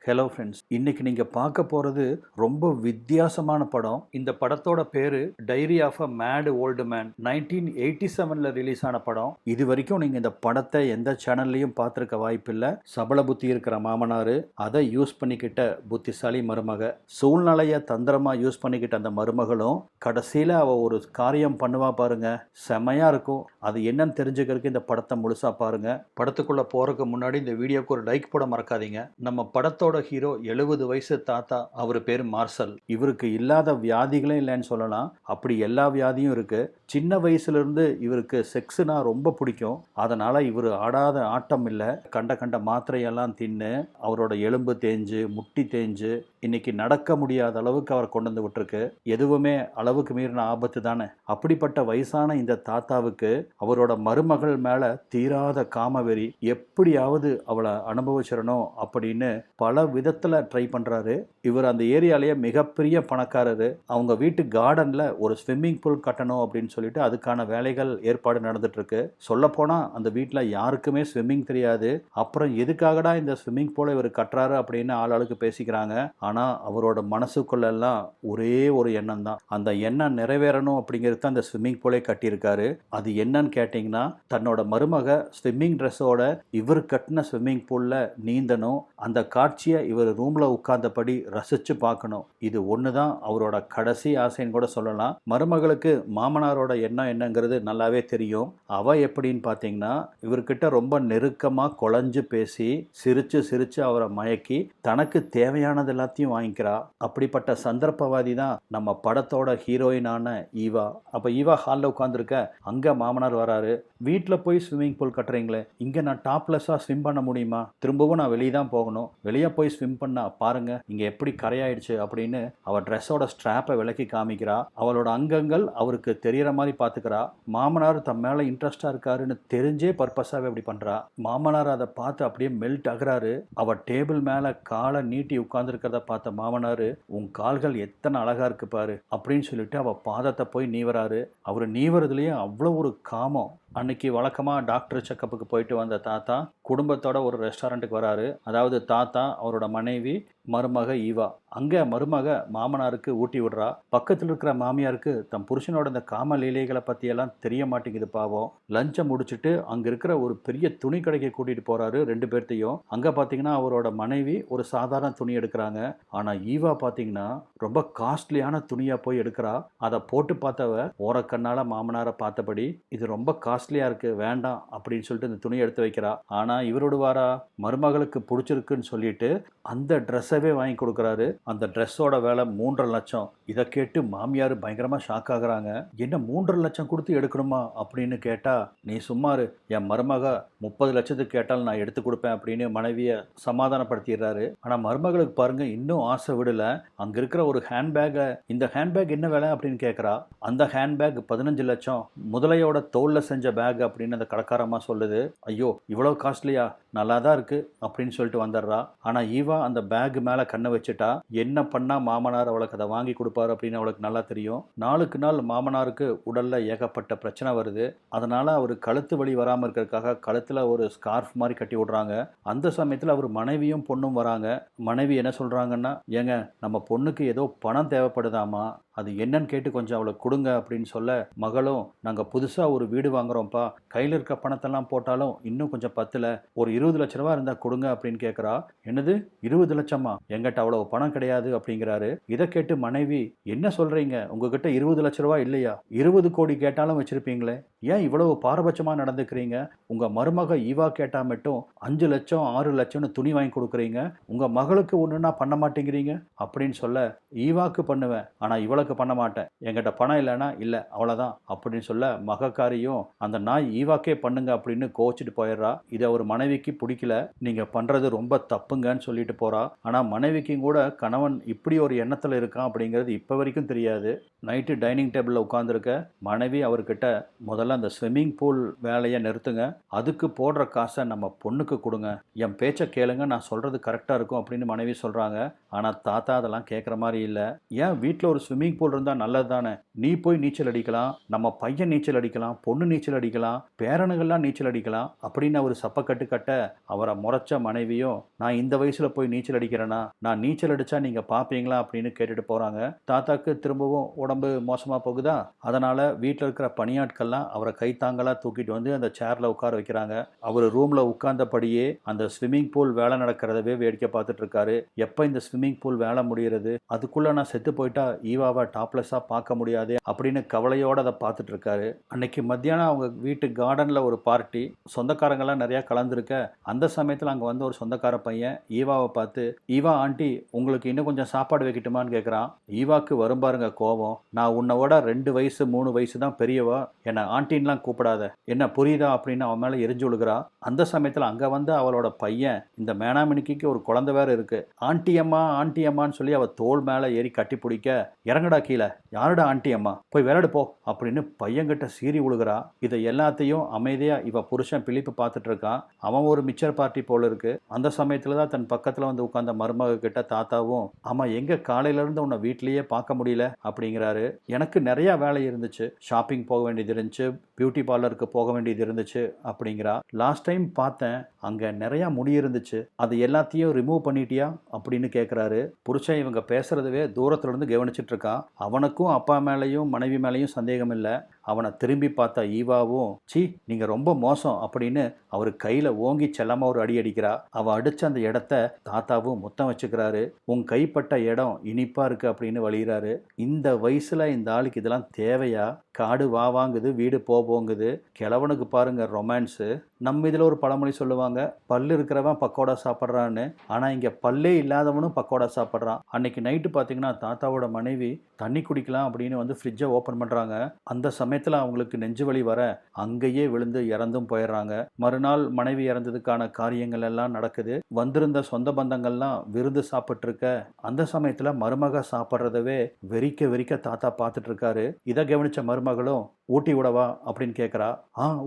Hello friends, இன்னைக்கு நீங்க பார்க்க போறது ரொம்ப வித்தியாசமான படம். இந்த படத்தோட பேரு diary of a mad old man. 1987ல ரிலீஸ் ஆன படம். இது வரைக்கும் நீங்க இந்த படத்தை எந்த சேனல்லையும் பார்த்துருக்க வாய்ப்பில்லை. சபல புத்தி இருக்கிற மாமனாரு, அதை யூஸ் பண்ணிக்கிட்ட புத்திசாலி மருமக, சூழ்நிலையை தந்திரமா யூஸ் பண்ணிக்கிட்ட அந்த மருமகளும் கடைசியில் அவ ஒரு காரியம் பண்ணுவா பாருங்க, செமையா இருக்கும். அது என்னன்னு தெரிஞ்சுக்கிறதுக்கு இந்த படத்தை முழுசா பாருங்க. படத்துக்குள்ள போறதுக்கு முன்னாடி இந்த வீடியோக்கு ஒரு லைக் போட மறக்காதீங்க. நம்ம படத்தோட ஹீரோ 70 வயசு தாத்தா. அவர் பேர் மார்சல். இவருக்கு இல்லாத வியாதிகளே இல்லைன்னு சொல்லலாம். அப்படி எல்லா வியாதியும் இருக்கு. சின்ன வயசுல இருந்து இவருக்கு செக்ஸ்னா ரொம்ப பிடிக்கும். அதனால இவர் ஆடாத ஆட்டம் இல்லை. கண்ட கண்ட மாத்திரையெல்லாம் தின்னு அவரோட எலும்பு தேஞ்சு முட்டி தேஞ்சு இன்னைக்கு நடக்க முடியாத அளவுக்கு அவர் கொண்டு வந்து விட்டுருக்கு. எதுவுமே அளவுக்கு மீறின ஆபத்து தானே. அப்படிப்பட்ட வயசான இந்த தாத்தாவுக்கு அவரோட மருமகள் மேல தீராத காமவெறி. எப்படியாவது அவளை அனுபவிச்சிடணும் அப்படின்னு பல விதத்துல ட்ரை பண்றாரு. இவர் அந்த ஏரியாலேயே மிகப்பெரிய பணக்காரரு. அவங்க வீட்டு கார்டன்ல ஒரு ஸ்விம்மிங் பூல் கட்டணும் அப்படின்னு சொல்லிட்டு அதுக்கான வேலைகள் ஏற்பாடு நடந்துட்டு இருக்கு. சொல்ல போனா அந்த வீட்டுல யாருக்குமே ஸ்விம்மிங் தெரியாது. அப்புறம் எதுக்காகடா இந்த ஸ்விம்மிங் பூலை இவர் கட்டுறாரு அப்படின்னு ஆளாளுக்கு பேசிக்கிறாங்க. ஆனா அவரோட மனசுக்குள்ள எல்லாம் ஒரே ஒரு எண்ணம் தான். அந்த எண்ணம் நிறைவேறணும் அப்படிங்கிறது அந்த ஸ்விம்மிங் பூலை கட்டியிருக்காரு. அது என்னன்னு கேட்டீங்கன்னா, தன்னோட மருமக ஸ்விம்மிங் ட்ரெஸ்ஸோட இவர் கட்டின ஸ்விம்மிங் பூல்ல நீந்தணும். அந்த காட்சியை இவர் ரூம்ல உட்கார்ந்தபடி ரசிச்சு பார்க்கணும். இது ஒண்ணுதான் அவரோட கடைசி ஆசைன்னு கூட சொல்லலாம். மருமகளுக்கு மாமனாரோட எண்ணம் என்னங்கிறது நல்லாவே தெரியும். அவ எப்படின்னு பார்த்தீங்கன்னா, இவர்கிட்ட ரொம்ப நெருக்கமா குழஞ்சு பேசி சிரிச்சு சிரிச்சு அவரை மயக்கி தனக்கு தேவையானது எல்லாத்தையும் வாங்கிக்கிறா. அப்படிப்பட்ட சந்தர்ப்பவாதி தான் நம்ம படத்தோட ஹீரோயினான ஈவா. அப்ப ஈவா ஹாலில் உட்காந்துருக்க, அங்க மாமனார் வராரு. வீட்டில் போய் ஸ்விம்மிங் பூல் கட்டுறீங்களே, இங்க நான் டாப்லெஸ்ஸா ஸ்விம் பண்ண முடியுமா? திரும்பவும் நான் வெளியே தான் போகணும். வெளியே போய் ஸ்விம் பண்ணா பாருங்க இங்க எப்படி கரையாயிடுச்சு அப்படின்னு அவ ட்ரெஸ்ஸோட ஸ்ட்ராப்பை விலக்கி காமிக்கிறா. அவளோட அங்கங்கள் அவருக்கு தெரியற மாதிரி பாத்துக்கிறா. மாமனார் தம் மேல இன்ட்ரெஸ்டா இருக்காருன்னு தெரிஞ்சே பர்பஸாவே அப்படி பண்றா. மாமனார் அதை பார்த்து அப்படியே மெல்ட் ஆகுறாரு. அவ டேபிள் மேல காலை நீட்டி உட்கார்ந்து இருக்கிறத பார்த்த மாமனாரு, உன் கால்கள் எத்தனை அழகா இருக்கு பாரு அப்படின்னு சொல்லிட்டு அவ பாதத்தை போய் நீவராரு. அவரு நீவறதுலயே அவ்வளோ ஒரு காமம். அன்னைக்கு வழக்கமாக டாக்டர் செக்கப்புக்கு போயிட்டு வந்த தாத்தா குடும்பத்தோட ஒரு ரெஸ்டாரண்ட்டுக்கு வராரு. அதாவது தாத்தா, அவரோட மனைவி, மருமக ஈவா. அங்கே மருமக மாமனாருக்கு ஊட்டி விடுறா. பக்கத்தில் இருக்கிற மாமியாருக்கு தன் புருஷனோட இந்த காம லீலைகளை பற்றியெல்லாம் தெரிய மாட்டேங்குது பாவம். லஞ்சை முடிச்சுட்டு அங்கே இருக்கிற ஒரு பெரிய துணி கடைக்கு கூட்டிகிட்டு போகிறாரு ரெண்டு பேர்த்தையும். அங்கே பார்த்தீங்கன்னா அவரோட மனைவி ஒரு சாதாரண துணி எடுக்கிறாங்க. ஆனால் ஈவா பார்த்தீங்கன்னா ரொம்ப காஸ்ட்லியான துணியாக போய் எடுக்கிறா. அதை போட்டு பார்த்தவ ஓரக்கண்ணால் மாமனாரை பார்த்தபடி, இது ரொம்ப காஸ்ட்லியாக இருக்குது, வேண்டாம் அப்படின்னு சொல்லிட்டு இந்த துணியை எடுத்து வைக்கிறா. ஆனால் இவரோடுவாரா, மருமகளுக்கு பிடிச்சிருக்குன்னு சொல்லிட்டு அந்த ட்ரெஸ்ஸவே வாங்கி கொடுக்குறாரு. அந்த ட்ரெஸ்ஸோட வேலை 3.5 லட்சம். இதை கேட்டு மாமியார் பயங்கரமாக ஷாக் ஆகுறாங்க. என்ன 3.5 லட்சம் கொடுத்து எடுக்கணுமா அப்படின்னு கேட்டா, நீ சும்மாரு, என் மருமக 30 லட்சத்துக்கு கேட்டாலும் நான் எடுத்து கொடுப்பேன் அப்படின்னு மனைவியை சமாதானப்படுத்திடுறாரு. ஆனால் மருமகளுக்கு பாருங்க இன்னும் ஆசை விடல. அங்கே இருக்கிற ஒரு ஹேண்ட்பேக்கை, இந்த ஹேண்ட்பேக் என்ன வேலை அப்படின்னு கேட்குறா. அந்த ஹேண்ட்பேக் 15 லட்சம், முதலையோட தோல்ல செஞ்ச பேக் அப்படின்னு அந்த கடைக்காரமா சொல்லுது. ஐயோ இவ்வளவு காஸ்ட்லியா, நல்லா தான் இருக்கு அப்படின்னு சொல்லிட்டு வந்துடுறா. ஆனா ஈவா அந்த பேக் மேல கண்ணை வச்சுட்டா. என்ன பண்ணா மாமனார் அவளுக்கு அதை வாங்கி கொடுப்பாரு அப்படின்னு அவளுக்கு நல்லா தெரியும். நாளுக்கு நாள் மாமனாருக்கு உடல்ல ஏகப்பட்ட பிரச்சனை வருது. அதனால அவர் கழுத்து வலி வராம இருக்கிறதுக்காக கழுத்துல ஒரு ஸ்கார்ஃப் மாதிரி கட்டி விடுறாங்க. அந்த சமயத்துல அவர் மனைவியும் பொண்ணும் வராங்க. மனைவி என்ன சொல்றாங்கன்னா, ஏங்க நம்ம பொண்ணுக்கு ஏதோ பணம் தேவைப்படுதாமா, அது என்னன்னு கேட்டு கொஞ்சம் அவளுக்கு கொடுங்க அப்படின்னு சொல்ல, மகளும் நாங்க புதுசா ஒரு வீடு வாங்குறோம்ப்பா, கையில் இருக்க பணத்தெல்லாம் போட்டாலும் இன்னும் கொஞ்சம் பத்தல, ஒரு 20 லட்ச ரூபா இருந்தா கொடுங்க அப்படின்னு கேட்குறா. என்னது 20 லட்சமா, எங்கிட்ட அவ்வளவு பணம் கிடையாது அப்படிங்கிறாரு. இதை கேட்டு மனைவி, என்ன சொல்றீங்க, உங்ககிட்ட 20 லட்ச ரூபா இல்லையா? 20 கோடி கேட்டாலும் வச்சிருப்பீங்களே, ஏன் இவ்வளவு பாரபட்சமா நடந்துக்கிறீங்க? உங்க மருமக ஈவா கேட்டா மட்டும் 5 லட்சம் 6 லட்சம்னு துணி வாங்கி கொடுக்குறீங்க, உங்க மகளுக்கு ஒண்ணுன்னா பண்ண மாட்டேங்கிறீங்க அப்படின்னு சொல்ல, ஈவாக்கு பண்ணுவேன் ஆனா இவளுக்கு பண்ண மாட்டேன், என்கிட்ட பணம் இல்லைன்னா இல்லை அவ்வளவுதான் அப்படின்னு சொல்ல, மகக்காரியும் அந்த நாய் ஈவாக்கே பண்ணுங்க அப்படின்னு கோச்சிட்டு போயிடுறா. இது அவர் மனைவிக்கு பிடிக்கல. நீங்க பண்றது ரொம்ப தப்புங்கன்னு சொல்லிட்டு போறா. ஆனா மனைவிக்கும் கூட கணவன் இப்படி ஒரு எண்ணத்துல இருக்கான் அப்படிங்கிறது இப்ப வரைக்கும் தெரியாது. நைட்டு டைனிங் டேபிள்ல உட்கார்ந்துருக்க மனைவி அவர்கிட்ட, முதல்ல அந்த ஸ்விம்மிங் பூல் வேலையை நிறுத்துங்க, அதுக்கு போடுற காசை நம்ம பொண்ணுக்கு கொடுங்க, என் பேச்சை கேளுங்க, நான் சொல்கிறது கரெக்டாக இருக்கும் அப்படின்னு மனைவி சொல்கிறாங்க. ஆனால் தாத்தா அதெல்லாம் கேட்குற மாதிரி இல்லை. ஏன் வீட்டில் ஒரு ஸ்விம்மிங் பூல் இருந்தால் நல்லது தானே, நீ போய் நீச்சல் அடிக்கலாம், நம்ம பையன் நீச்சல் அடிக்கலாம், பொண்ணு நீச்சல் அடிக்கலாம், பேரனுகள்லாம் நீச்சல் அடிக்கலாம் அப்படின்னு அவர் சப்பக்கட்டு கட்ட அவரை முறைச்ச மனைவியும், நான் இந்த வயசில் போய் நீச்சல் அடிக்கிறேன்னா, நான் நீச்சல் அடித்தா நீங்கள் பார்ப்பீங்களா அப்படின்னு கேட்டுட்டு போகிறாங்க. தாத்தாக்கு திரும்பவும் உடம்பு மோசமாக போகுதா, அதனால் வீட்டில் இருக்கிற பணியாட்கள்லாம் அவரை கைத்தாங்கலாக தூக்கிட்டு வந்து அந்த சேரில் உட்கார வைக்கிறாங்க. அவர் ரூமில் உட்கார்ந்தபடியே அந்த ஸ்விம்மிங் பூல் வேலை நடக்கிறதவே வேடிக்கை பார்த்துட்டு இருக்காரு. எப்போ இந்த ஸ்விம்மிங் பூல் வேலை முடிகிறது, அதுக்குள்ளே நான் செத்து போயிட்டா ஈவாவை டாப்லெஸ்ஸாக பார்க்க முடியாது அப்படின்னு கவலையோடு அதை பார்த்துட்டு இருக்காரு. அன்னைக்கு மத்தியானம் அவங்க வீட்டு கார்டனில் ஒரு பார்ட்டி, சொந்தக்காரங்கள்லாம் நிறையா கலந்துருக்க. அந்த சமயத்தில் அங்கே வந்து ஒரு சொந்தக்கார பையன் ஈவாவை பார்த்து, ஈவா ஆண்டி உங்களுக்கு இன்னும் கொஞ்சம் சாப்பாடு வைக்கட்டுமான்னு கேட்குறான். ஈவாக்கு வரும் பாருங்க கோபம். நான் உன்னோட 2 வயசு 3 வயசு தான் பெரியவா, என்னை ஆண்டின்லாம் கூப்பிடாத, என்ன புரியுதா அப்படின்னு அவன் மேலே எரிஞ்சு விழுகிறா. அந்த சமயத்தில் அங்கே வந்து அவளோட பையன், இந்த மேனாமினிக்கு ஒரு குழந்தை வேற இருக்கு, ஆண்டி அம்மான்னு சொல்லி அவள் தோள் மேலே ஏறி கட்டி பிடிக்க, இறங்கடா கீழே, யாருடா ஆண்டி அம்மா, போய் விளையாடு போ அப்படின்னு பையன்கிட்ட சீறி விழுகிறா. இதை எல்லாத்தையும் அமைதியாக இவ புருஷன் பிலிப்பு பார்த்துட்டு இருக்கான். அவன் ஒரு மிச்சர் பார்ட்டி போல இருக்கு. அந்த சமயத்தில் தான் தன் பக்கத்தில் வந்து உட்கார்ந்த மருமக கிட்ட தாத்தாவும், ஆமாம் எங்கே காலையிலேருந்து உன்னை வீட்லேயே பார்க்க முடியல அப்படிங்கிறாரு. எனக்கு நிறையா வேலை இருந்துச்சு, ஷாப்பிங் போக வேண்டியது இருந்துச்சு, பியூட்டி பார்லருக்கு போக வேண்டியது இருந்துச்சு அப்படிங்கிறா. லாஸ்ட் டைம் பார்த்தேன் அங்கே நிறையா முடி இருந்துச்சு, அது எல்லாத்தையும் ரிமூவ் பண்ணிட்டியா அப்படின்னு கேட்குறாரு. புருஷன் இவங்க பேசுறதவே தூரத்துலேருந்து கவனிச்சிட்டு இருக்கான். அவனுக்கும் அப்பா மேலேயும் மனைவி மேலேயும் சந்தேகம் இல்லை. அவனை திரும்பி பார்த்தா ஈவாவும், சி நீங்கள் ரொம்ப மோசம் அப்படின்னு அவர் கையில் ஓங்கி செல்லாமல் ஒரு அடி அடிக்கிறா. அவள் அடித்த அந்த இடத்த தாத்தாவும் முத்தம் வச்சுக்கிறாரு. உன் கைப்பட்ட இடம் இனிப்பாக இருக்குது அப்படின்னு வழிகிறாரு. இந்த வயசில் இந்த ஆளுக்கு இதெல்லாம் தேவையா? காடு வாங்குது, வீடு போங்குது. கிழவனுக்கு பாருங்க ரொமான்ஸு. நம்ம இதில் ஒரு பழமொழி சொல்லுவாங்க, பல்லு இருக்கிறவன் பக்கோடா சாப்பிட்றான்னு. ஆனால் இங்கே பல்லே இல்லாதவனும் பக்கோடா சாப்பிட்றான். அன்னைக்கு நைட்டு பார்த்தீங்கன்னா தாத்தாவோட மனைவி தண்ணி குடிக்கலாம் அப்படின்னு வந்து ஃப்ரிட்ஜை ஓப்பன் பண்ணுறாங்க. அந்த சமயத்தில் அவங்களுக்கு நெஞ்சு வலி வர அங்கேயே விழுந்து இறந்தும் போயிடுறாங்க. மறுநாள் மனைவி இறந்ததுக்கான காரியங்கள் எல்லாம் நடக்குது. வந்திருந்த சொந்த பந்தங்கள்லாம் விருந்து சாப்பிட்ருக்க. அந்த சமயத்தில் மருமக சாப்பிட்றதவே வெறிக்க தாத்தா பார்த்துட்டு இருக்காரு. இதை கவனிச்ச மருமகளும், ஊட்டி விடவா அப்படின்னு கேட்குறா.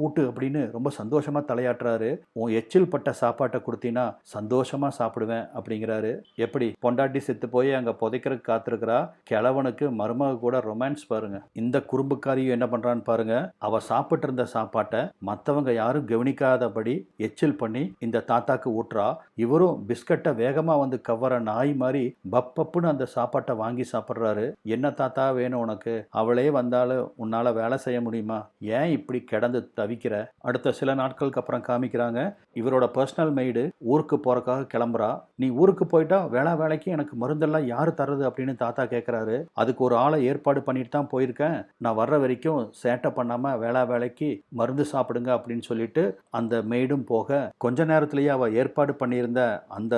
ஊட்டு அப்படின்னு ரொம்ப சந்தோஷமாக தலையாட்டுறாரு. உன் எச்சில் பட்ட சாப்பாட்டை கொடுத்தீங்கன்னா சந்தோஷமாக சாப்பிடுவேன் அப்படிங்கிறாரு. எப்படி பொண்டாட்டி செத்து போய் அங்கே புதைக்கிறதுக்கு காத்திருக்கிறா. கிழவனுக்கு மருமக கூட ரொமான்ஸ் பாருங்க. இந்த குறும்புக்காரியும் என்ன பண்ணுறான்னு பாருங்க. அவள் சாப்பிட்டு இருந்த சாப்பாட்டை மற்றவங்க யாரும் கவனிக்காதபடி எச்சில் பண்ணி இந்த தாத்தாக்கு ஊட்டுறா. இவரும் பிஸ்கட்டை வேகமாக வந்து கவர நாய் மாதிரி பப்புன்னு அந்த சாப்பாட்டை வாங்கி சாப்பிட்றாரு. என்ன தாத்தா வேணும் உனக்கு? அவளே வந்தாலும் உன்னால் வேலை செய்ய முடியுமா? ஏன் இப்படி கிடந்து தவிக்கிற? அடுத்த சில நாட்களுக்கு அப்புறம் காமிக்கிறாங்க, இவரோட பர்சனல் மெய்டு ஊருக்கு போறக்காக கிளம்புறா. நீ ஊருக்கு போயிட்டா வேலைக்கு எனக்கு மருந்தெல்லாம் யாரு தர்றது அப்படின்னு தாத்தா கேட்குறாரு. அதுக்கு ஒரு ஆளை ஏற்பாடு பண்ணிட்டு தான் போயிருக்கேன், நான் வர்ற வரைக்கும் சேட்டை பண்ணாம வேலைக்கு மருந்து சாப்பிடுங்க அப்படின்னு சொல்லிட்டு அந்த மெய்டும் போக கொஞ்ச நேரத்திலேயே அவ ஏற்பாடு பண்ணியிருந்த அந்த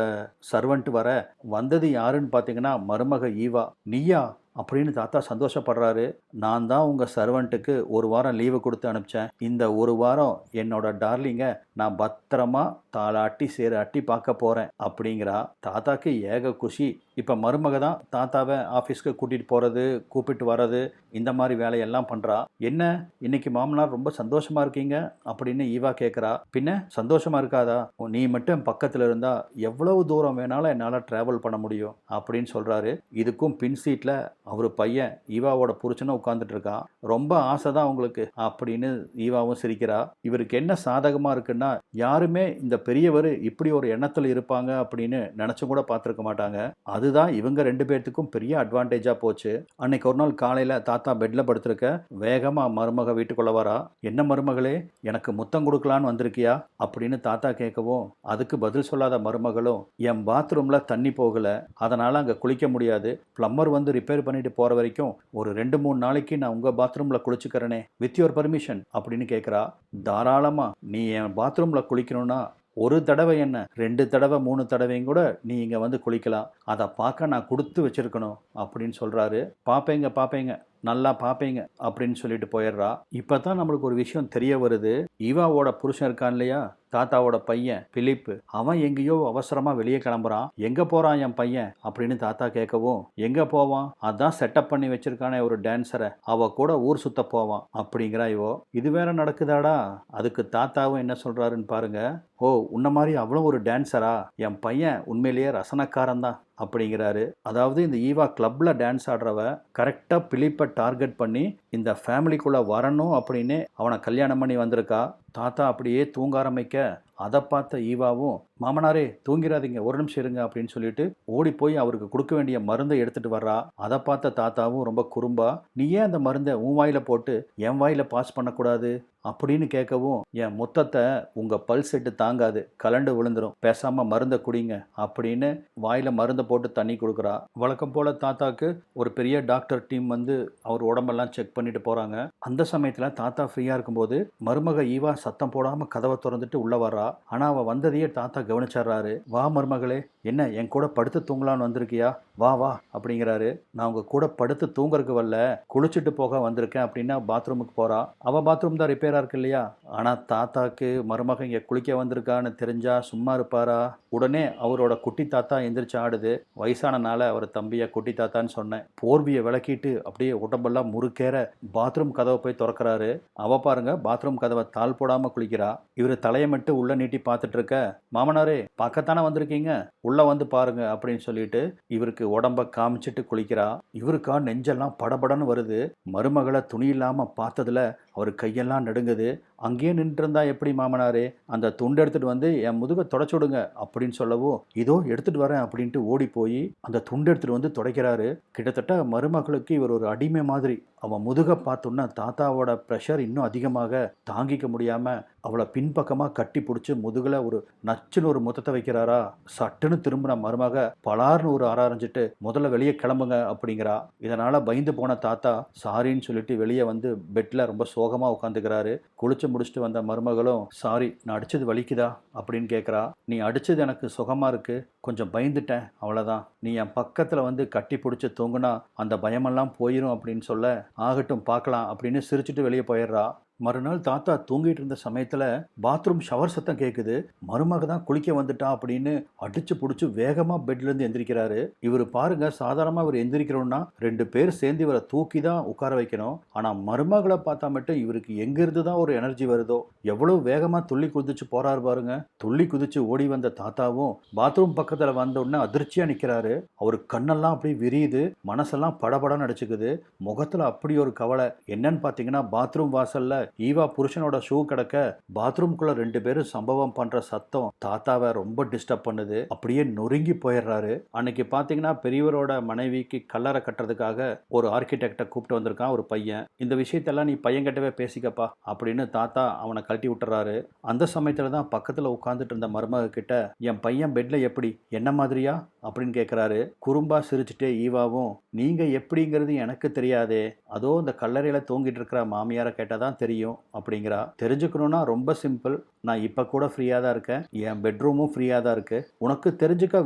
சர்வெண்ட் வர வந்தது யாருன்னு பார்த்தீங்கன்னா மருமக ஈவா. நீயா அப்படின்னு தாத்தா சந்தோஷப்படுறாரு. நான் தான் உங்கள் சர்வெண்ட்டுக்கு 1 வாரம் லீவு கொடுத்து அனுப்பிச்சேன். இந்த 1 வாரம் என்னோட டார்லிங்கை நான் பத்திரமா தாளாட்டி சேர அட்டி பார்க்க போகிறேன் அப்படிங்கிறா. தாத்தாக்கு ஏக குஷி. இப்போ மருமக தான் தாத்தாவை ஆஃபீஸ்க்கு கூட்டிகிட்டு போகிறது, கூப்பிட்டு வர்றது, இந்த மாதிரி வேலையெல்லாம் பண்ணுறா. என்ன இன்னைக்கு மாமனார் ரொம்ப சந்தோஷமாக இருக்கீங்க அப்படின்னு ஈவா கேட்குறா. பின்ன சந்தோஷமாக இருக்காதா? நீ மட்டும் பக்கத்தில் இருந்தால் எவ்வளவு தூரம் வேணாலும் என்னால் ட்ராவல் பண்ண முடியும் அப்படின்னு சொல்கிறாரு. இதுக்கும் பின் சீட்டில் அவர் பையன் ஈவாவோட புருஷனும் உட்காந்துட்டு இருக்கான். ரொம்ப ஆசை தான் உங்களுக்கு அப்படின்னு ஈவாவும் சிரிக்கிறா. இவருக்கு என்ன சாதகமாக இருக்குன்னா, யாருமே இந்த பெரியவர் இப்படி ஒரு எண்ணத்தில் இருப்பாங்க அப்படின்னு நினச்சும் கூட பார்த்துருக்க மாட்டாங்க. அதுதான் இவங்க 2 பேர்த்துக்கும் பெரிய அட்வான்டேஜாக போச்சு. அன்னைக்கு ஒரு நாள் காலையில் தாத்தா பெட்டில் படுத்திருக்க, வேகமாக மருமக வீட்டுக்குள்ள வரா. என்ன மருமகளே, எனக்கு முத்தம் கொடுக்கலான்னு வந்திருக்கியா அப்படின்னு தாத்தா கேட்கவும், அதுக்கு பதில் சொல்லாத மருமகளும், என் பாத்ரூமில் தண்ணி போகலை, அதனால் அங்கே குளிக்க முடியாது, பிளம்பர் வந்து ரிப்பேர் பண்ணிட்டு போகிற வரைக்கும் ஒரு 2-3 நாளைக்கு நான் உங்கள் பாத்ரூமில் குளிச்சுக்கிறேனே, வித் யுவர் பர்மிஷன் அப்படின்னு கேட்குறா. தாராளமாக, நீ என் பாத்ரூமில் குளிக்கணும்னா 1 தடவை என்ன 2 தடவை 3 தடவையும் கூட நீ இங்கே வந்து குளிக்கலாம், அதை பார்க்க நான் கொடுத்து வச்சிருக்கணும் அப்படின்னு சொல்கிறாரு. பார்ப்பேங்க நல்லா பார்ப்பீங்க அப்படின்னு சொல்லிட்டு போயிடுறா. இப்போ தான் நம்மளுக்கு ஒரு விஷயம் தெரிய வருது. ஈவாவோட புருஷன் இருக்கான் இல்லையா, தாத்தாவோட பையன் பிலிப்பு, அவன் எங்கேயோ அவசரமா வெளியே கிளம்புறான். எங்க போறான் என் பையன் அப்படின்னு தாத்தா கேட்கவும், எங்க போவான், அதான் செட்டப் பண்ணி வச்சிருக்கானே ஒரு டான்ஸரை, அவ கூட ஊர் சுத்த போவான் அப்படிங்கிறா இவோ. இது வேற நடக்குதாடா. அதுக்கு தாத்தாவும் என்ன சொல்றாருன்னு பாருங்க. ஓ, உன்ன மாதிரி அவ்வளோ ஒரு டான்ஸரா, என் பையன் உண்மையிலேயே ரசனக்காரன் தான் அப்படிங்கிறாரு. அதாவது இந்த ஈவா கிளப்ல டான்ஸ் ஆடுறவ கரெக்டாக பிலிப்பை டார்கெட் பண்ணி இந்த ஃபேமிலிக்குள்ளே வரணும் அப்படின்னு அவனை கல்யாணம் பண்ணி வந்திருக்கா. தாத்தா அப்படியே தூங்க ஆரம்பிக்க அதை பார்த்த ஈவாவும், மாமனாரே தூங்கிறாதீங்க, ஒரு நிமிஷம் இருங்க அப்படின்னு சொல்லிட்டு ஓடி போய் அவருக்கு கொடுக்க வேண்டிய மருந்தை எடுத்துட்டு வர்றா. அதை பார்த்த தாத்தாவும் ரொம்ப குறும்பா, நீ ஏன் அந்த மருந்தை உன் வாயில போட்டு என் வாயில பாஸ் பண்ணக்கூடாது அப்படின்னு கேட்கவும், என் மொத்தத்தை உங்க பல்ஸ் செட்டு தாங்காது, கலண்டு விழுந்துரும், பேசாம மருந்தை குடிங்க அப்படின்னு வாயில மருந்தை போட்டு தண்ணி கொடுக்குறா. வழக்கம் போல தாத்தாக்கு ஒரு பெரிய டாக்டர் டீம் வந்து அவர் உடம்பெல்லாம் செக் பண்ணிட்டு போறாங்க. அந்த சமயத்துல தாத்தா ஃப்ரீயா இருக்கும்போது மருமக ஈவா சத்தம் போடாம கதவை திறந்துட்டு உள்ள வர்றா. ஆனா அவ வந்ததையே தாத்தா கவனிச்சிடுறாரு. வா மருமகளே, என்ன என் கூட படுத்து தூங்கலான்னு வந்திருக்கியா, வா வா அப்படிங்கிறாரு. நான் உங்க கூட படுத்து தூங்குறதுக்கு வரல, குளிச்சுட்டு போக வந்திருக்கேன் அப்படின்னா பாத்ரூமுக்கு போறா. அவ பாத்ரூம் தான் ரிப்பேரா இருக்கு இல்லையா. ஆனா தாத்தாக்கு மருமக இங்க குளிக்க வந்திருக்கான்னு தெரிஞ்சா சும்மா இருப்பாரா. உடனே அவரோட குட்டி தாத்தா எந்திரிச்சு ஆடுது. வயசானனால அவர் தம்பிய குட்டி தாத்தான்னு சொன்னேன். போர்வியை விளக்கிட்டு அப்படியே உடம்பெல்லாம் முறுக்கேற பாத்ரூம் கதவை போய் திறக்கிறாரு. அவ பாருங்க பாத்ரூம் கதவை தாள் போடாம குளிக்கிறா. இவரு தலையை மட்டும் உள்ள நீட்டி பார்த்துட்டு இருக்க, மாமனாரே பார்க்கத்தானே வந்திருக்கீங்க, உள்ள வந்து பாருங்க அப்படின்னு சொல்லிட்டு இவருக்கு உடம்ப காமிச்சிட்டு குளிக்கிறா. இவருக்கா நெஞ்செல்லாம் படபடன்னு வருது. மருமகளை துணி இல்லாம பார்த்ததுல அவர் கையெல்லாம் நடுங்குது. அங்கேயே நின்று இருந்தா எப்படி மாமனாரே, அந்த துண்டு எடுத்துட்டு வந்து என் முதுகை தொடச்சு விடுங்க அப்படின்னு சொல்லவும், இதோ எடுத்துட்டு வரேன் அப்படின்ட்டு ஓடி போய் அந்த துண்டு எடுத்துட்டு வந்து துடைக்கிறாரு. கிட்டத்தட்ட மருமகளுக்கு இவர் ஒரு அடிமை மாதிரி. அவன் முதுகை பார்த்தோன்னா தாத்தாவோட ப்ரெஷர் இன்னும் அதிகமாக தாங்கிக்க முடியாம அவளை பின்பக்கமா கட்டி பிடிச்சி முதுகுல ஒரு நச்சுன்னு ஒரு முத்தத்தை வைக்கிறாரா. சட்டுன்னு திரும்பின மருமக பலார்னு ஒரு அரைஞ்சிட்டு முதல்ல வெளியே கிளம்புங்க அப்படிங்கிறா. இதனால பயந்து போன தாத்தா சாரின்னு சொல்லிட்டு வெளியே வந்து பெட்ல ரொம்ப சோகமா உட்காந்துக்கிறாரு. குளிச்சு முடிச்சுட்டு வந்த மருமகளும், சாரி நான் அடிச்சது வலிக்குதா அப்படின்னு கேட்குறா. நீ அடிச்சது எனக்கு சுகமா இருக்கு, கொஞ்சம் பயந்துட்டேன் அவ்வளோதான், நீ என் பக்கத்தில் வந்து கட்டி பிடிச்சி தூங்குனா அந்த பயமெல்லாம் போயிடும் அப்படின்னு சொல்ல, ஆகட்டும் பார்க்கலாம் அப்படின்னு சிரிச்சுட்டு வெளியே போயிடுறா. மறுநாள் தாத்தா தூங்கிட்டு இருந்த சமயத்தில் பாத்ரூம் ஷவர் சத்தம் கேட்குது. மருமக தான் குளிக்க வந்துட்டா அப்படின்னு அடிச்சு பிடிச்சி வேகமாக பெட்லேருந்து எந்திரிக்கிறாரு. இவர் பாருங்க, சாதாரணமாக இவர் எந்திரிக்கிறோன்னா 2 பேர் சேர்ந்து இவரை தூக்கி தான் உட்கார வைக்கணும். ஆனால் மருமகளை பார்த்தா மட்டும் இவருக்கு எங்கிருந்து தான் ஒரு எனர்ஜி வருதோ, எவ்வளோ வேகமாக துள்ளி குதிச்சு போறாரு பாருங்க. துள்ளி குதிச்சு ஓடி வந்த தாத்தாவும் பாத்ரூம் பக்கத்தில் வந்த உடனே அதிர்ச்சியாக நிற்கிறாரு. அவர் கண்ணெல்லாம் அப்படி விரியுது, மனசெல்லாம் படபடன்னு அடிச்சுக்குது. முகத்தில் அப்படி ஒரு கவலை. என்னன்னு பார்த்தீங்கன்னா, பாத்ரூம் வாசல்ல ஈவா புருஷனோட ஷூ கிடக்க பாத்ரூம்குள்ள 2 பேரும் சம்பவம் பண்ற சத்தம் தாத்தாவை ரொம்ப டிஸ்டர்ப் பண்ணுது. அப்படியே நொறுங்கி போயிடுறாரு. அன்னைக்கு பாத்தீங்கன்னா பெரியவரோட மனைவிக்கு கல்லறை கட்டுறதுக்காக ஒரு ஆர்கிடெக்டை கூப்பிட்டு வந்திருக்கான் ஒரு பையன். இந்த விஷயத்தெல்லாம் நீ பையன்கிட்டவே பேசிக்கப்பா அப்படின்னு தாத்தா அவனை கழட்டி விட்டுறாரு. அந்த சமயத்துல தான் பக்கத்துல உட்கார்ந்துட்டு இருந்த மருமக கிட்ட, என் பையன் பெட்ல எப்படி, என்ன மாதிரியா அப்படின்னு கேட்குறாரு. குறும்பா சிரிச்சுட்டே ஈவாவும், நீங்க எப்படிங்கிறது எனக்கு தெரியாதே, அதோ இந்த கல்லறையில தூங்கிட்டு இருக்கிற மாமியாரை கேட்டாதான் தெரியும் அப்படிங்கிறா. தெரிஞ்சுக்கணும்னா ரொம்ப சிம்பிள், நான் இப்போ கூட ஃப்ரீயாக தான் இருக்கேன், என் பெட்ரூமும் ஃப்ரீயாக தான் இருக்குது, உனக்கு தெரிஞ்சுக்க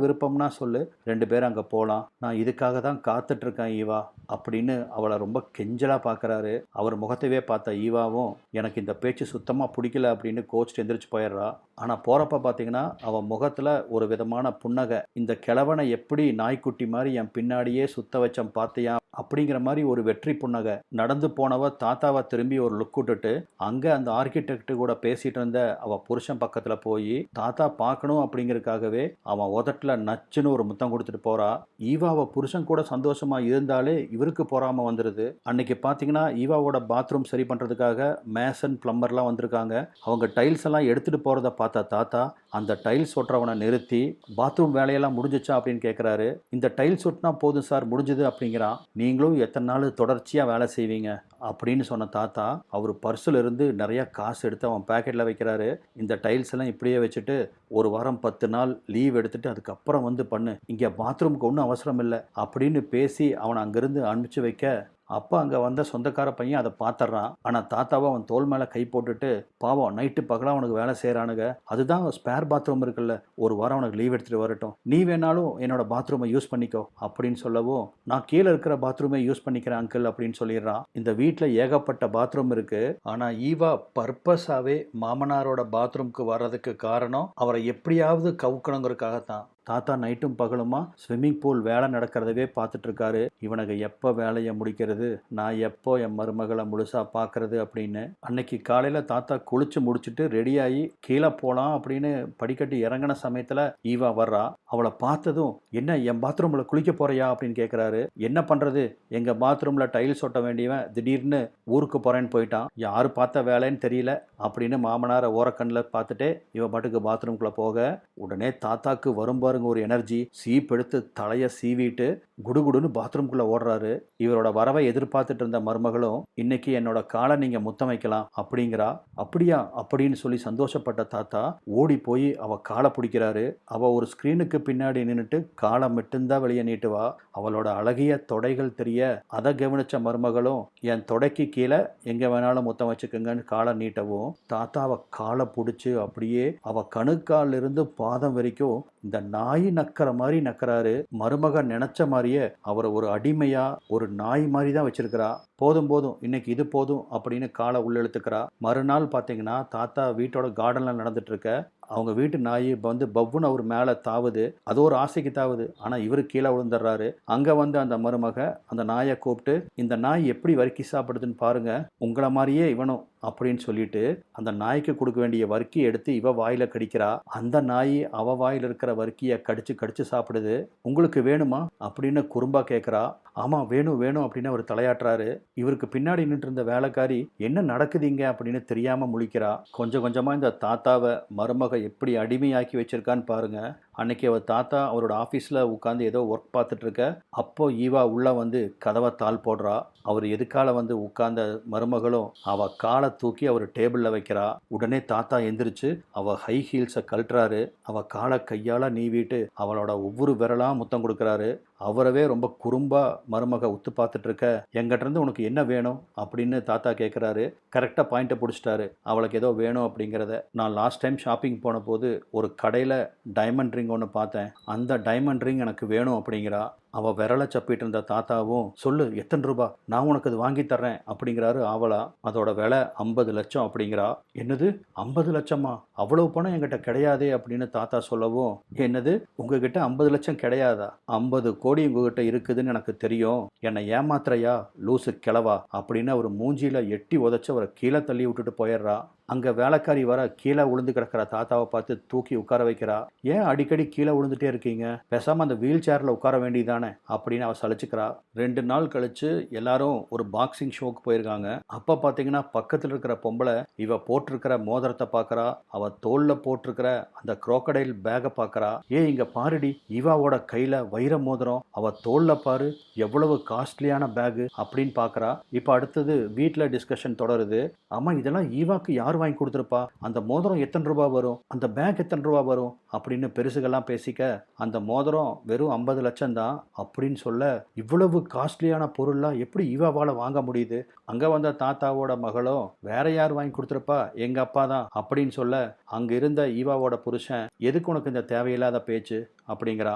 விருப்பம்னா சொல்லு, 2 பேரும் அங்கே போகலாம், நான் இதுக்காக தான் காத்துட்ருக்கேன் ஈவா அப்படின்னு அவளை ரொம்ப கெஞ்சலாக பார்க்குறாரு. அவர் முகத்தையே பார்த்த ஈவாவும், எனக்கு இந்த பேச்சு சுத்தமாக பிடிக்கல அப்படின்னு கோச்சிட்டு எந்திரிச்சு போயிடுறா. ஆனால் போகிறப்ப பார்த்தீங்கன்னா அவன் முகத்தில் ஒரு விதமான புன்னகை. இந்த கிழவனை எப்படி நாய்க்குட்டி மாதிரி என் பின்னாடியே சுத்த வச்சம் பார்த்தியா அப்படிங்கிற மாதிரி ஒரு வெற்றி புன்னகை. நடந்து போனவ தாத்தாவை திரும்பி ஒரு லுக் விட்டுட்டு அங்கே அந்த ஆர்கிடெக்ட் கூட பேசிட்டு இருந்த அவள் புருஷன் பக்கத்தில் போய் தாத்தா பார்க்கணும் அப்படிங்கிறதுக்காகவே அவன் உதட்டில் நச்சுன்னு ஒரு முத்தம் கொடுத்துட்டு போறா. ஈவாவை புருஷன் கூட சந்தோஷமா இருந்தாலே இவருக்கு பொறாம வந்துடுது. அன்னைக்கு பார்த்தீங்கன்னா ஈவாவோட பாத்ரூம் சரி பண்ணுறதுக்காக மேசன் பிளம்பர்லாம் வந்திருக்காங்க. அவங்க டைல்ஸ் எல்லாம் எடுத்துட்டு போகிறத பார்த்த தாத்தா அந்த டைல்ஸ் ஒட்டுறவனை நிறுத்தி, பாத்ரூம் வேலையெல்லாம் முடிஞ்சிச்சா அப்படின்னு கேட்குறாரு. இந்த டைல்ஸ் ஒட்டினா போதும் சார், முடிஞ்சுது அப்படிங்கிறான். நீங்களும் எத்தனை நாள் தொடர்ச்சியாக வேலை செய்வீங்க அப்படின்னு சொன்ன தாத்தா அவர் பர்ஸில் இருந்து நிறைய காசு எடுத்து அவன் பேக்கெட்டில் வைக்கிறாரு. இந்த டைல்ஸ் எல்லாம் இப்படியே வச்சுட்டு ஒரு வாரம் 10 நாள் லீவ் எடுத்துட்டு அதுக்கப்புறம் வந்து பண்ணு, இங்கே பாத்ரூமுக்கு ஒன்றும் அவசரம் இல்லை அப்படின்னு பேசி அவனை அங்கேருந்து அனுப்பிச்சு வைக்க, அப்போ அங்கே வந்த சொந்தக்கார பையன் அதை பார்த்துட்றான். ஆனால் தாத்தாவை அவன் தோள் மேலே கை போட்டுட்டு, பாவம் நைட்டு பகலாக அவனுக்கு வேலை செய்கிறானுங்க, அதுதான் ஸ்பேர் பாத்ரூம் இருக்குல்ல, ஒரு வாரம் அவனுக்கு லீவ் எடுத்துகிட்டு வரட்டும், நீ வேணாலும் என்னோட பாத்ரூமை யூஸ் பண்ணிக்கோ அப்படின்னு சொல்லவும், நான் கீழே இருக்கிற பாத்ரூமை யூஸ் பண்ணிக்கிறேன் அங்கிள் அப்படின்னு சொல்லிடுறான். இந்த வீட்டில் ஏகப்பட்ட பாத்ரூம் இருக்கு. ஆனால் ஈவா பர்பஸாகவே மாமனாரோட பாத்ரூம்க்கு வர்றதுக்கு காரணம் அவரை எப்படியாவது கவுக்கணுங்கிறதுக்காகத்தான். தாத்தா நைட்டும் பகலுமா ஸ்விம்மிங் பூல் வேலை நடக்கிறதவே பார்த்துட்டு இருக்காரு. இவனுக்கு எப்போ வேலையை முடிக்கிறது, நான் எப்போ என் மருமகளை முழுசா பார்க்கறது அப்படின்னு. அன்னைக்கு காலையில் தாத்தா குளிச்சு முடிச்சுட்டு ரெடியாகி கீழே போகலாம் அப்படின்னு படிக்கட்டு இறங்கின சமயத்தில் ஈவா வர்றா. அவளை பார்த்ததும், என்ன என் பாத்ரூமில் குளிக்க போறியா அப்படின்னு கேட்குறாரு. என்ன பண்ணுறது, எங்கள் பாத்ரூமில் டைல்ஸ் ஒட்ட வேண்டியவன் திடீர்னு ஊருக்கு போகிறேன்னு போயிட்டான், யார் பார்த்த வேலைன்னு தெரியல அப்படின்னு மாமனாரை ஓரக்கண்ணில் பார்த்துட்டே இவன் பாட்டுக்கு பாத்ரூம்குள்ளே போக, உடனே தாத்தாக்கு வரும்பாரு ஒரு எனர்ஜி. சீப் எடுத்து தலையை சீவிட்டு குடுகுடுன்னு பாத்ரூம்குள்ள ஓடுறாரு. இவரோட வரவை எதிர்பார்த்துட்டு இருந்த மருமகளும், இன்னைக்கு என்னோட காலை நீங்க முத்தம் வைக்கலாம் அப்படிங்கிறா. அப்படியா அப்படின்னு சொல்லி சந்தோஷப்பட்ட தாத்தா ஓடி போய் அவ காலை பிடிக்கிறாரு. அவ ஒரு ஸ்கிரீனுக்கு பின்னாடி நின்றுட்டு காலை மட்டும்தான் வெளியே நீட்டுவா. அவளோட அழகிய தொடைகள் தெரிய அதை கவனிச்ச மருமகளும், என் தொடைக்கு கீழே எங்க வேணாலும் முத்தம் வச்சுக்கோங்கன்னு காலை நீட்டவும், தாத்தா அவ காலை பிடிச்சி அப்படியே அவ கணுக்கால இருந்து பாதம் வரைக்கும் இந்த நாய் நக்கிற மாதிரி நக்கிறாரு. மருமக நினைச்ச மாதிரியே அவரை ஒரு அடிமையா ஒரு நாய் மாதிரி தான் வச்சிருக்கிறா. போதும் போதும் இன்னைக்கு இது போதும் அப்படின்னு காலை உள்ள இழுத்துக்கிறா. மறுநாள் பார்த்தீங்கன்னா தாத்தா வீட்டோட கார்டனில் நடந்துட்டு இருக்க, அவங்க வீட்டு நாய் வந்து பவ்வுன்னு அவர் மேலே தாவுது. அது ஒரு ஆசைக்கு தாவுது, ஆனால் இவர் கீழே விழுந்துடுறாரு. அங்கே வந்து அந்த மருமக அந்த நாயை கூப்பிட்டு, இந்த நாய் எப்படி வறுக்கி சாப்பிடுதுன்னு பாருங்க, உங்களை மாதிரியே இவனும் அப்படின்னு சொல்லிட்டு அந்த நாய்க்கு கொடுக்க வேண்டிய வர்க்கி எடுத்து இவ வாயில கடிக்கிறா. அந்த நாய் அவ வாயில் இருக்கிற வர்க்கியை கடிச்சு கடிச்சு சாப்பிடுது. உங்களுக்கு வேணுமா அப்படின்னு குறும்பா கேட்குறா. ஆமா வேணும் வேணும் அப்படின்னு அவர் தலையாட்டுறாரு. இவருக்கு பின்னாடி நின்று இருந்த வேலைக்காரி என்ன நடக்குதுங்க அப்படின்னு தெரியாம முழிக்கிறா. கொஞ்சம் கொஞ்சமா இந்த தாத்தாவை மருமக எப்படி அடிமையாக்கி வச்சிருக்கான்னு பாருங்க. அன்னைக்கு அவர் தாத்தா அவரோட ஆஃபீஸில் உட்காந்து ஏதோ ஒர்க் பார்த்துட்டு இருக்க, அப்போ ஈவா உள்ளே வந்து கதவை தாள் போடுறா. அவர் எதுக்கால வந்து உட்கார்ந்த மருமகளும் அவள் காலை தூக்கி அவர் டேபிளில் வைக்கிறா. உடனே தாத்தா எந்திரிச்சு அவள் ஹை ஹீல்ஸை கழட்டுறாரு. அவள் காலை கையால் நீவிட்டு அவளோட ஒவ்வொரு விரலாக முத்தம் கொடுக்குறாரு. அவரவே ரொம்ப குறும்பா மருமக உத்து பார்த்துட்டு இருக்க, எங்கிட்ட இருந்து உனக்கு என்ன வேணும் அப்படின்னு தாத்தா கேட்குறாரு. கரெக்டாக பாயிண்ட்டை பிடிச்சிட்டாரு. அவளுக்கு ஏதோ வேணும் அப்படிங்கிறத. நான் லாஸ்ட் டைம் ஷாப்பிங் போன போது ஒரு கடையில் டைமண்ட் ரிங் ஒன்று பார்த்தேன், அந்த டைமண்ட் ரிங் எனக்கு வேணும் அப்படிங்கிறா. அவள் விரலை சப்பிட்டு இருந்த தாத்தாவும், சொல்லு எத்தனை ரூபா, நான் உனக்கு அது வாங்கி தர்றேன் அப்படிங்கிறாரு ஆவலா. அதோட விலை 50 லட்சம் அப்படிங்கிறா. என்னது 50 லட்சமா, அவ்வளவு பணம் என்கிட்ட கிடையாதே அப்படின்னு தாத்தா சொல்லவும், என்னது உங்ககிட்ட 50 லட்சம் கிடையாதா, 50 கோடி உங்ககிட்ட இருக்குதுன்னு எனக்கு தெரியும், என்னை ஏமாத்துறையா லூசு கிளவா அப்படின்னு அவர் மூஞ்சியில எட்டி உதச்சு அவரை கீழே தள்ளி விட்டுட்டு போயிடுறா. அங்கே வேலைக்காரி வர கீழே விழுந்து கிடக்கிற தாத்தாவை பார்த்து தூக்கி உட்கார வைக்கிறா. ஏன் அடிக்கடி கீழே விழுந்துட்டே இருக்கீங்க, பேசாமல் அந்த வீல் சேரில் உட்கார வேண்டியதானே அப்படின்னு அவள் சலிச்சுக்கிறா. 2 நாள் கழிச்சு எல்லாரும் ஒரு பாக்ஸிங் ஷோக்கு போயிருக்காங்க. அப்போ பார்த்தீங்கன்னா பக்கத்தில் இருக்கிற பொம்பளை இவ போட்டிருக்கிற மோதிரத்தை பார்க்குறா. அவள் தோளில் போட்டிருக்கிற அந்த குரோக்கடைல் பேக்கை பார்க்குறா. இங்கே பாருடி, இவாவோட கையில் வைர மோதிரம், அவள் தோளில் பாரு எவ்வளவு காஸ்ட்லியான பேகு அப்படின்னு பார்க்குறா. இப்போ அடுத்தது வீட்டில் டிஸ்கஷன் தொடருது. ஆமாம் இதெல்லாம் ஈவாக்கு யார் வாங்கி கொடுத்துருப்பா, அந்த மோதிரம் எத்தனை ரூபா வரும், அந்த பேக் எத்தனை ரூபா வரும் அப்படின்னு பெருசுகள்லாம் பேசிக்க, அந்த மோதிரம் வெறும் 50 லட்சம் தான் அப்படின்னு சொல்ல, இவ்வளவு காஸ்ட்லியான பொருள்லாம் எப்படி ஈவாவால் வாங்க முடியுது, அங்கே வந்த தாத்தாவோட மகளும் வேற யார் வாங்கி கொடுத்துருப்பா, எங்க அப்பா தான் அப்படின்னு சொல்ல, அங்க இருந்த ஈவாவோட புருஷன், எதுக்கு உனக்கு இந்த தேவையில்லாத பேச்சு அப்படிங்கிறா.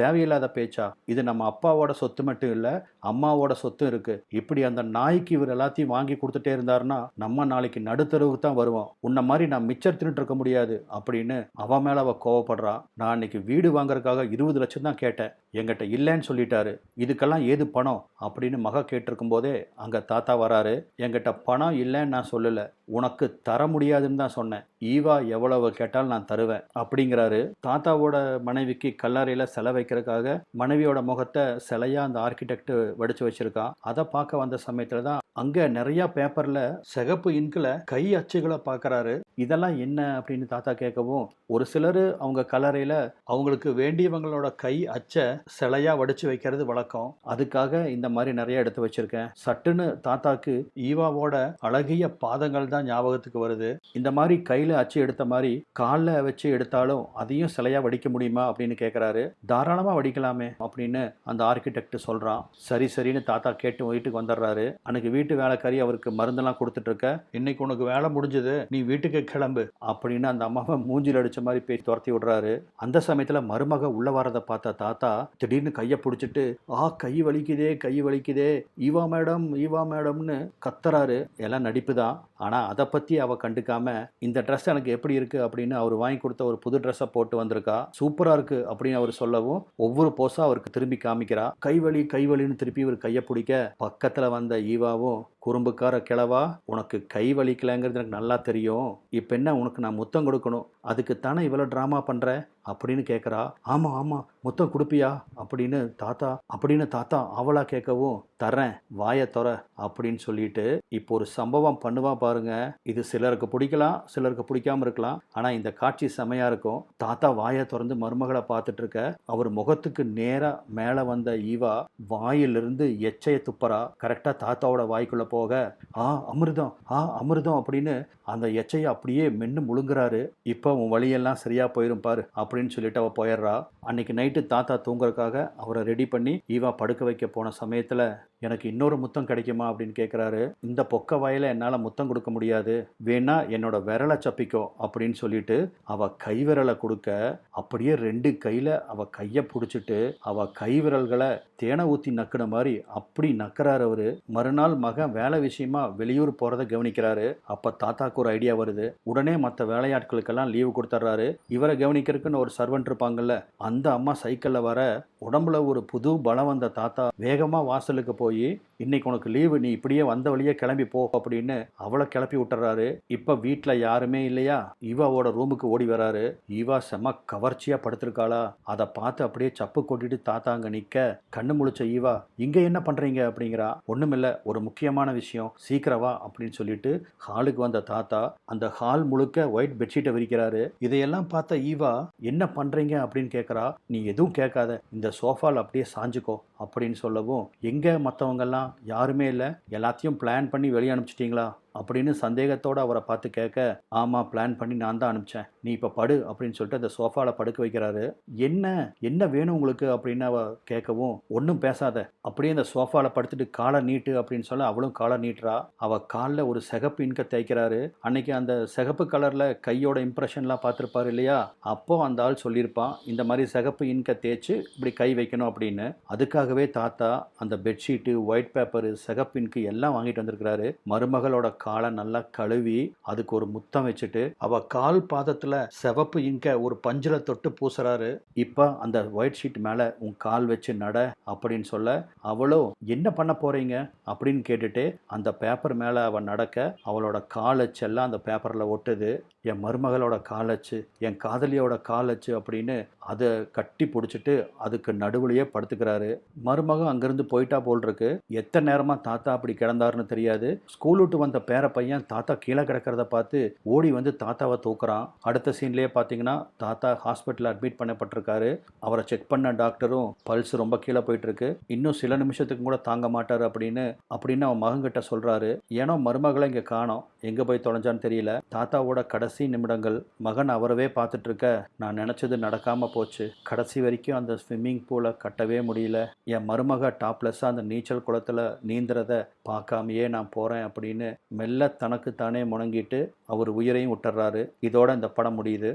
தேவையில்லாத பேச்சா, இது நம்ம அப்பாவோட சொத்து மட்டும் இல்லை அம்மாவோட சொத்து இருக்கு, இப்படி அந்த நாய்க்கு இவர் எல்லாத்தையும் வாங்கி கொடுத்துட்டே இருந்தாருன்னா நம்ம நாளைக்கு நடுத்தருவுக்கு தான் வருவோம், உன்ன மாதிரி நான் மிச்சர் தின்னுட்டு இருக்க முடியாது அப்படின்னு அவன் மேல அவ கோவப்படுறா. நான் அன்னைக்கு வீடு வாங்குறதுக்காக 20 லட்சம் தான் கேட்டேன், என்கிட்ட இல்லைன்னு சொல்லிட்டாரு, இதுக்கெல்லாம் ஏது பணம் அப்படின்னு மக கேட்டிருக்கும் போதே அங்க தாத்தா வராரு. என்கிட்ட பணம் இல்லைன்னு நான் சொல்லல, உனக்கு தர முடியாதுன்னு தான் சொன்னேன், ஈவா எவ்வளவு கேட்டாலும் நான் தருவேன் அப்படிங்கிறாரு. தாத்தாவோட மனைவிக்கு கல்லறையில சிலை வைக்கிறதுக்காக மனைவியோட முகத்தை சிலையா அந்த ஆர்கிடெக்ட் வடிச்சு வச்சிருக்கான். அதை பார்க்க வந்த சமயத்துல தான் அங்க நிறைய பேப்பர்ல சிகப்பு இன்குல கை அச்சுகளை பார்க்கறாரு. இதெல்லாம் என்ன அப்படின்னு தாத்தா கேட்கவும், ஒரு சிலர் அவங்க கல்லறையில அவங்களுக்கு வேண்டியவங்களோட கை அச்சை சிலையா வடிச்சு வைக்கிறது வழக்கம், அதுக்காக இந்த மாதிரி நிறைய எடுத்து வச்சிருக்கேன். சட்டுன்னு தாத்தாக்கு ஈவாவோட அழகிய பாதங்கள் தான் தான் ஞாபகத்துக்கு வருது. இந்த மாதிரி கையில் அச்சு எடுத்த மாதிரி காலில் வச்சு எடுத்தாலும் அதையும் சிலையாக வடிக்க முடியுமா அப்படின்னு கேட்குறாரு. தாராளமாக வடிக்கலாமே அப்படின்னு அந்த ஆர்கிடெக்ட் சொல்கிறான். சரி சரின்னு தாத்தா கேட்டு வீட்டுக்கு வந்துடுறாரு. அன்னைக்கு வீட்டு வேலைக்காரி அவருக்கு மருந்தெல்லாம் கொடுத்துட்டு இருக்க, இன்னைக்கு உனக்கு வேலை முடிஞ்சது, நீ வீட்டுக்கு கிளம்பு அப்படின்னு அந்த அம்மாவை மூஞ்சில் அடிச்ச மாதிரி பேசி துரத்தி விடுறாரு. அந்த சமயத்தில் மருமக உள்ள வரதை பார்த்த தாத்தா திடீர்னு கையை பிடிச்சிட்டு, கை வலிக்குதே கை வலிக்குதே, ஈவா மேடம் ஈவா மேடம்னு கத்துறாரு. எல்லாம் நடிப்பு தான். ஆனால் அதை பற்றி அவ கண்டுக்காம, இந்த ட்ரெஸ் எனக்கு எப்படி இருக்கு அப்படின்னு அவர் வாங்கி கொடுத்த ஒரு புது ட்ரெஸ்ஸை போட்டு வந்திருக்கா. சூப்பராக இருக்கு அப்படின்னு அவர் சொல்லவும் ஒவ்வொரு போஸா அவருக்கு திரும்பி காமிக்கிறா. கைவலி கைவலின்னு திருப்பி இவர் கையை பிடிக்க பக்கத்தில் வந்த ஈவாவும், குறும்புக்கார கிழவா, உனக்கு கை வலிக்கலைங்கிறது எனக்கு நல்லா தெரியும், இப்போ என்ன உனக்கு நான் முத்தம் கொடுக்கணும், அதுக்குத்தானே இவ்வளோ ட்ராமா பண்ணுற அப்படின்னு கேட்குறா. ஆமாம் ஆமாம் முத்தம் கொடுப்பியா அப்படின்னு தாத்தா அவளா கேட்கவும், தரேன் வாயை தொற அப்படின்னு சொல்லிட்டு இப்போ ஒரு சம்பவம் பண்ணுவா பாருங்க. இது சிலருக்கு பிடிக்கலாம், சிலருக்கு பிடிக்காம இருக்கலாம். ஆனால் இந்த காட்சி செமையா இருக்கும். தாத்தா வாயை திறந்து மருமகளை பார்த்துட்டு இருக்க, அவர் முகத்துக்கு நேராக மேலே வந்த ஈவா வாயிலிருந்து எச்சையை துப்புறா. கரெக்டாக தாத்தாவோட வாய்க்குள்ள போக, அமிர்தம் அமிர்தம் அப்படின்னு அந்த எச்சையை அப்படியே மென்று முழுங்குறாரு. இப்போ உன் வழியெல்லாம் சரியா போயிரும் பாரு அப்படின்னு சொல்லிட்டு அவ போயிடுறா. அன்னைக்கு நைட்டு தாத்தா தூங்குறதுக்காக அவரை ரெடி பண்ணி ஈவா படுக்க வைக்க போன சமயத்தில், எனக்கு இன்னொரு முத்தம் கிடைக்குமா அப்படின்னு கேட்குறாரு. இந்த பொக்க வாயில என்னால் முத்தம் கொடுக்க முடியாது, வேணா என்னோட விரலை சப்பிக்கோ அப்படின்னு சொல்லிட்டு அவ கை விரலை கொடுக்க, அப்படியே 2 கையில் அவ கையை பிடிச்சிட்டு அவ கை விரல்களை தேனை ஊற்றி நக்குன மாதிரி அப்படி நக்கிறாரு அவரு. மறுநாள் மகன் வேலை விஷயமா வெளியூர் போகிறத கவனிக்கிறாரு. அப்போ தாத்தாக்கு ஒரு ஐடியா வருது. உடனே மற்ற வேலையாட்களுக்கெல்லாம் லீவு கொடுத்துட்றாரு. இவரை கவனிக்கிறதுக்குன்னு ஒரு சர்வெண்ட் இருப்பாங்கல்ல, அந்த அம்மா சைக்கிளில் வர, உடம்புல ஒரு புது பலம் வந்த தாத்தா வேகமாக வாசலுக்கு போய், இன்னைக்கு உனக்கு லீவு, நீ இப்படியே வந்த வழியே கிளம்பி போ அப்படின்னு அவளை கிளப்பி விட்டுறாரு. இப்போ வீட்டில் யாருமே இல்லையா, ஈவாவோட ரூமுக்கு ஓடி வராரு. ஈவா செம கவர்ச்சியாக படுத்திருக்காளா. அதை பார்த்து அப்படியே சப்பு கொட்டிட்டு தாத்தா அங்கே நிற்க, கண்ணு முழிச்ச ஈவா, இங்கே என்ன பண்ணுறீங்க அப்படிங்கிறா. ஒன்றுமில்ல, ஒரு முக்கியமான விஷயம், சீக்கிரம் வா அப்படின்னு சொல்லிட்டு ஹாலுக்கு வந்த தாத்தா அந்த ஹால் முழுக்க ஒயிட் பெட்ஷீட்டை விரிக்கிறாரு. இதையெல்லாம் பார்த்த ஈவா, என்ன பண்ணுறீங்க அப்படின்னு கேட்குறா. நீ எதுவும் கேட்காத, இந்த சோஃபால் அப்படியே சாஞ்சுக்கோ அப்படின்னு சொல்லவும், எங்கே மற்றவங்கெல்லாம் யாருமே இல்லை, எல்லாத்தையும் பிளான் பண்ணி வெளியே அனுப்பிச்சிட்டிங்களா அப்படின்னு சந்தேகத்தோடு அவரை பார்த்து கேட்க, ஆமாம் பிளான் பண்ணி நான் தான் அனுப்பிச்சேன், நீ இப்போ படு அப்படின்னு சொல்லிட்டு அந்த சோஃபாவில் படுக்க வைக்கிறாரு. என்ன வேணும் உங்களுக்கு அப்படின்னு அவ கேட்கவும், ஒன்றும் பேசாத, அப்படியே அந்த சோஃபாவில் படுத்துட்டு காலை நீட்டு அப்படின்னு சொல்ல அவளும் காலை நீட்டுறா. அவள் காலில் ஒரு சிகப்பு இன்கை தேய்க்கிறாரு. அன்னைக்கு அந்த சிகப்பு கலரில் கையோட இம்ப்ரெஷன்லாம் பார்த்துருப்பாரு இல்லையா, அப்போ அந்த ஆள் சொல்லியிருப்பான் இந்த மாதிரி சிகப்பு இன்கை தேய்ச்சி இப்படி கை வைக்கணும் அப்படின்னு. அதுக்காகவே தாத்தா அந்த பெட்ஷீட்டு, ஒயிட் பேப்பரு, சிகப்பு இன்கு எல்லாம் வாங்கிட்டு வந்திருக்கிறாரு. மருமகளோட காலை நல்லா கழுவி அதுக்கு ஒரு முத்தம் வச்சுட்டு அவ கால் பாதத்துல சிவப்பு இங்க ஒரு பஞ்சில தொட்டு பூசுறாரு. இப்ப அந்த ஒயிட் ஷீட் மேல உன் கால் வச்சு நட அப்படின்னு சொல்ல, அவளோ என்ன பண்ண போறீங்க அப்படின்னு கேட்டுட்டு அந்த பேப்பர் மேல அவ நடக்க, அவளோட காலச்சு எல்லாம் அந்த பேப்பர்ல ஒட்டுது. என் மருமகளோட காலச்சு, என் காதலியோட காலச்சு அப்படின்னு அதை கட்டி பிடிச்சிட்டு அதுக்கு நடுவுலையே படுத்துக்கிறாரு. மருமகம் அங்கிருந்து போயிட்டா போல் இருக்கு. எத்தனை நேரமா தாத்தா அப்படி கிடந்தாருன்னு தெரியாது. ஸ்கூல் விட்டு வந்த பேர பையன் தாத்தா கீழே கிடக்கிறத பார்த்து ஓடி வந்து தாத்தாவை தூக்குறான். அடுத்த சீன்லேயே பார்த்தீங்கன்னா தாத்தா ஹாஸ்பிட்டலில் அட்மிட் பண்ணப்பட்டிருக்காரு. அவரை செக் பண்ண டாக்டரும் பல்ஸ் ரொம்ப கீழே போயிட்டு இருக்கு, இன்னும் சில நிமிஷத்துக்கு கூட தாங்க மாட்டார் அப்படின்னு அவன் மகன்கிட்ட சொல்றாரு. ஏன்னா மருமகளை இங்கே காணோம், எங்கே போய் தொலைஞ்சான்னு தெரியல. தாத்தாவோட கடைசி நிமிடங்கள் மகன் அவரவே பார்த்துட்டு இருக்க, நான் நினச்சது நடக்காமல் போச்சு, கடைசி வரைக்கும் அந்த ஸ்விம்மிங் பூலை கட்டவே முடியல, என் மருமக டாப்லெஸ்ஸாக அந்த நீச்சல் குளத்தில் நீந்துறத பார்க்காமையே நான் போகிறேன் அப்படின்னு மெல்ல தனக்கு தானே முணங்கிட்டு அவர் உயிரையும் விட்டுறாரு. இதோட இந்த படம் முடியுது.